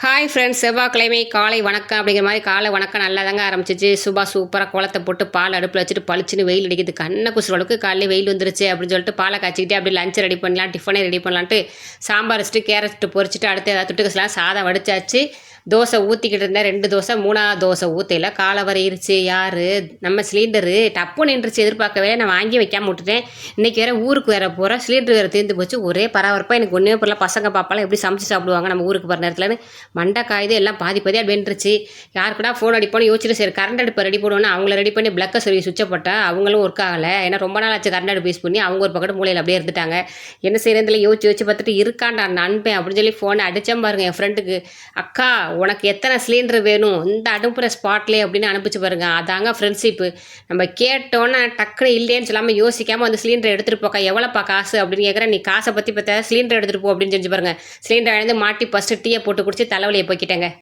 Hi friends, செவ்வாய்க்கிழமை காலை வணக்கம் அப்படிங்கிற மாதிரி காலை வணக்கம் நல்லா தாங்க ஆரம்பிச்சிச்சு. சூப்பராக கோலத்தை போட்டு பால் அடுப்பில் வச்சுட்டு பளிச்சுன்னு வெயில் அடிக்குது. கண்ணை குசுற அளவுக்கு காலையில் வெயில் வந்துருச்சு அப்படின்னு சொல்லிட்டு பாலை காய்ச்சிக்கிட்டு அப்படி லஞ்ச் ரெடி பண்ணலாம், டிஃபனே ரெடி பண்ணலான்ட்டு சாம்பார் வச்சுட்டு கேரட் பொரிச்சிட்டு அடுத்து ஏதாவது தொட்டுக்கலாம் சாதம் வடிச்சாச்சு. தோசை ஊற்றிக்கிட்டு இருந்தேன், 2 தோசை. 3ஆவது தோசை ஊற்றையில் காலை வரையிருச்சு. யார் நம்ம சிலிண்டரு டப்பு நின்றுச்சு. எதிர்பார்க்கவே நான் வாங்கி வைக்காமல் விட்டுட்டேன். இன்றைக்கி வேறு ஊருக்கு வேறு போகிறேன். சிலிண்டர் வேறு தீர்ந்து போச்சு. ஒரே பரபரப்பாக எனக்கு ஒன்றுமே போடல. பசங்க பாப்பாலாம் எப்படி சமைச்சு சாப்பிடுவாங்க நம்ம ஊருக்கு போகிற நேரத்துலன்னு மண்டை காயுது. எல்லாம் பாதி பாதியாக வென்றுச்சு. யாருக்குடா ஃபோன் அடிப்போன்னு யோசிச்சுட்டு சரி கரண்ட் அடுப்பை ரெடி பண்ணுவோன்னு அவங்கள ரெடி பண்ணி பிளக்கை சொல்லி சுவிட்சை போட்டால் அவங்களும் ஒர்க் ஆகலை. ஏன்னா ரொம்ப நாள் ஆச்சு கரண்ட் அடுப்பு யூஸ் பண்ணி. அவங்க ஒரு பக்கத்து மூலையில் அப்படியே இருந்துட்டாங்க. என்ன செய்யறதுல யோசிச்சு பார்த்துட்டு இருக்காண்டா நண்பேன் அப்படின்னு சொல்லி ஃபோனை அடித்தேன் பாருங்க என் ஃப்ரெண்டுக்கு. அக்கா உனக்கு எத்தனை சிலிண்டர் வேணும் இந்த அனுப்புகிற ஸ்பாட்லேயே அப்படின்னு அனுப்பிச்சு பாருங்க. அதாங்க ஃப்ரெண்ட்ஷிப்பு. நம்ம கேட்டோன்னே டக்குனு இல்லைன்னு சொல்லாமல் யோசிக்காமல் அந்த சிலிண்டர் எடுத்துகிட்டு போக்கா. எவ்வளோப்பா காசு அப்படின்னு கேட்குறேன். நீ காசை பற்றி பார்த்தா சிலிண்டர் எடுத்துகிட்டு போ அப்படின்னு செஞ்சு பாருங்க. சிலிண்டர் இழந்து மாட்டி ஃபஸ்ட்டு டீயை போட்டு குடிச்சு தலைவலியை போக்கிட்டேங்க.